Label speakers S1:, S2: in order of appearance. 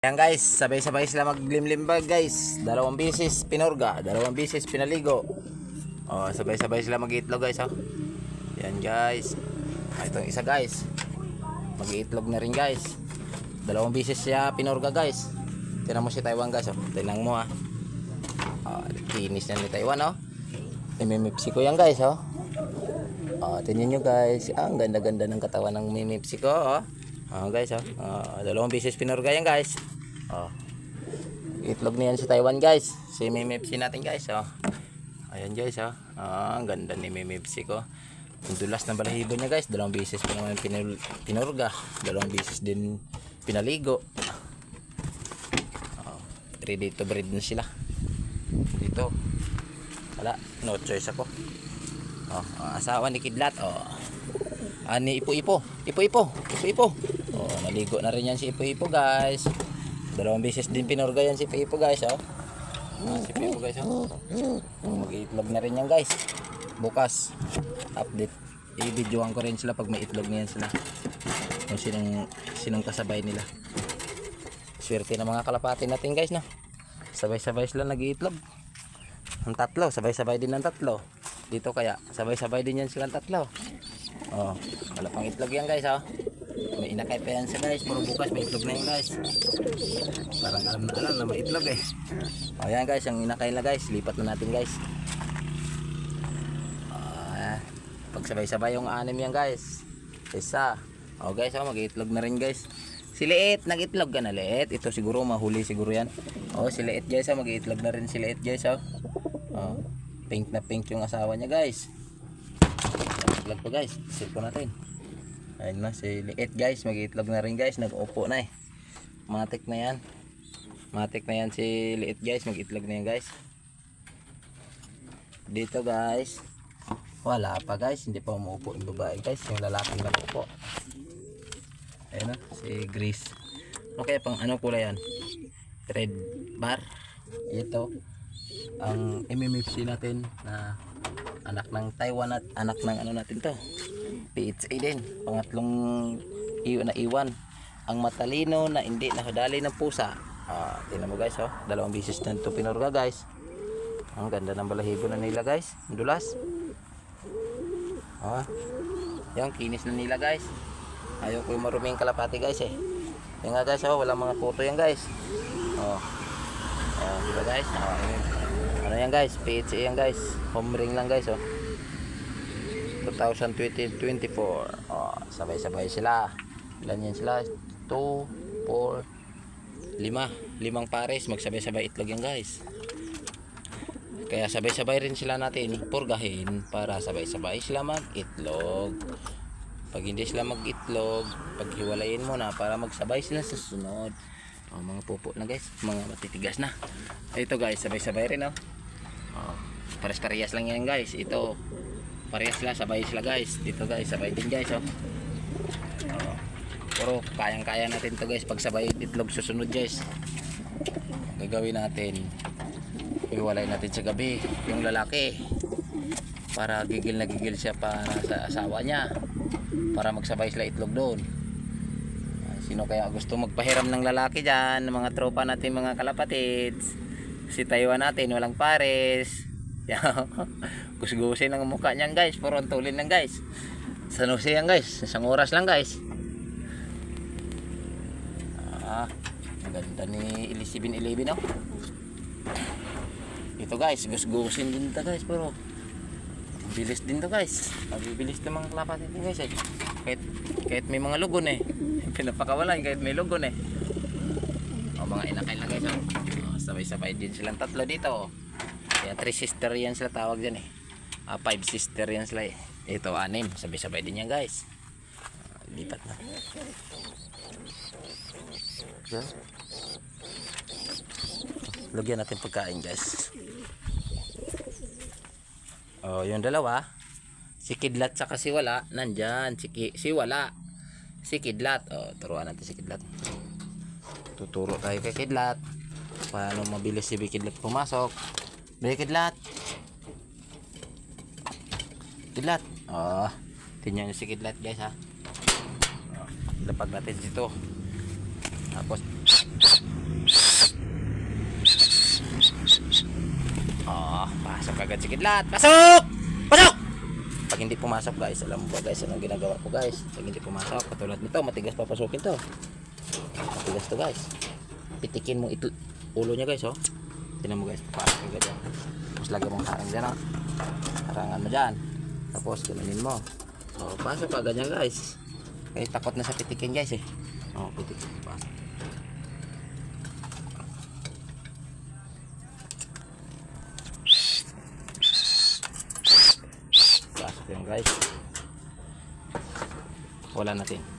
S1: Ayan guys, sabay-sabay sila maglimlimbag guys. Dalawang bisis pinurga, dalawang bisis pinaligo. Oh, sabay-sabay sila mag-iitlog guys, oh. Yan guys. Itong isa guys, mag-iitlog na rin guys. Dalawang bisis siya pinurga guys. Tingnan mo si Taiwan guys, oh. Tingnan mo ah. Oh, kinis na ni Taiwan, oh. Mimipsi ko yan guys, oh. Oh, tingnan nyo guys. Ang ganda-ganda ng katawan ng mimipsi ko, oh. Oh guys, oh. Dalawang bisis pinurga yan guys. Oh. Itlog niyan si Taiwan guys. Si mimipsi natin guys, oh. Ayan guys, oh. Ang ganda ni mimipsi ko. Ang dulas ng balahibo niya guys. Dalawang bisis pa naman pinurga. Dalawang bisis din pinaligo. Oh. Ready to breed na sila. Dito. Wala, no choice ako. Oh, asawa ni Kidlat, oh. Ani Ipo-Ipo. Oh, naligo na rin yan si Ipo-Ipo guys. Dalawang beses din pinurga yan si Ipo-Ipo guys, oh. Si Ipo-Ipo guys, oh. Mag-iitlog na rin yan guys. Bukas update. I-videoan ko rin sila pag may itlog na yan sila. Kung sinong kasabay nila. Swerte na mga kalapati natin guys, no. Sabay-sabay sila nag-iitlog. Ang tatlo, sabay-sabay din ng tatlo. Dito kaya, sabay-sabay din yan silang tatlo. Oh, wala pang itlog yan guys, oh. May inakay pa yan siya guys, puro bukas may itlog na yan guys. Parang alam na may itlog eh. Oh yan guys, yung inakay na guys, lipat na natin guys. Pag sabay-sabay yung anim yan guys. Isa. Oh guys, oh, mag-itlog na rin guys. Si Liit, nag-itlog ka na Liit. Ito siguro, mahuli siguro yan. Oh, si Liit guys, oh, mag-itlog na rin si Liit guys, oh. Oh, pink na pink yung asawa niya guys. Itlog pa guys, set po natin. Ayun na si Liit guys, mag-itlog na rin guys, nag-upo na eh. Matik na yan. Matik na yan si Liit guys, mag-itlog na yan guys. Dito guys, wala pa guys, hindi pa umuupo yung babae guys, yung lalaki lang upo. Ayun na, si Grace. Ano kaya pang ano kulay yan? Red bar. Ito ang MMFC natin na anak ng Taiwan at anak ng ano natin to, PHA din, pangatlong iwan ang matalino na hindi nakadali ng pusa. Tingnan mo guys, oh, dalawang bisis na ito pinurga guys. Ang ganda ng balahibo na nila guys, ang dulas. Yan, kinis na nila guys. Ayaw ko yung maruming kalapati guys eh. Yan nga guys, oh, walang mga puto yan guys. Diba guys, ano yan guys, PHA yan guys, home ring lang guys, oh. 2024. Sabay-sabay sila. Ilan yan sila? 2, 4, 5. Limang pares, magsabay-sabay itlog yan guys. Kaya sabay-sabay rin sila natin purgahin para sabay-sabay sila mag-itlog. Pag hindi sila mag-itlog, paghiwalayin mo na para magsabay sila sa sunod. Mga pupo na guys, mga matitigas na. Ito guys, sabay-sabay rin, oh. Pares-parehas lang yan guys. Ito parehas sila, sabay sila guys. Dito guys, sabay din guys, oh. Pero kayang-kaya natin to guys pag sabay itlog susunod guys. Gagawin natin, iwalay natin sa gabi yung lalaki para gigil na gigil siya para sa asawa niya, para magsabay sila itlog doon. Sino kaya gusto magpahiram ng lalaki dyan, mga tropa natin mga kalapatids? Si Taiwan natin, walang pares. Gus-gusin ang mukha niyan guys, puro antulin lang guys. Sanusi yan guys, isang oras lang guys. Ang ganda ni 1111, oh. Ito guys, gus-gusin din to guys, pero bilis din to guys. Mabibilis ng mga kalapatids guys eh. Kahit may mga lugon eh. Pinapakawalan kahit may lugon eh. Mga inakay lang guys, oh. Sabay-sabay din silang tatlo dito, oh. Kaya 3 sister yan sila tawag dyan eh. 5 sister yan sila eh. Ito 6, sabay-sabay din yan guys. Lipat na. Lagyan natin pagkain guys. Yung dalawa, si Kidlat saka si Wala, nandyan. Si Wala, si Kidlat. Turuan natin si Kidlat. Tuturo tayo kay Kidlat paano mabilis si Kidlat pumasok. Bili Kidlat. Kidlat. Tingnan nyo si Kidlat guys, ha. Lapag natin dito. Tapos agad si Kidlat. Pasok! Pasok! Pag hindi pumasok guys, alam mo ba guys, anong ginagawa ko guys? Pag hindi pumasok, katulad nito, matigas papasukin to. Matigas to guys. Pitikin mo ito, ulo niya guys, oh. Tingnan mo guys, papasok agad yan. Tapos lagyan mong harang dyan, oh. Harangan mo dyan. Tapos kunin mo. Oh, pasok agad yan guys. Kaya takot na sa pitikin guys eh. Oh, pitikin. Pasok. Pasok yan guys. Wala natin.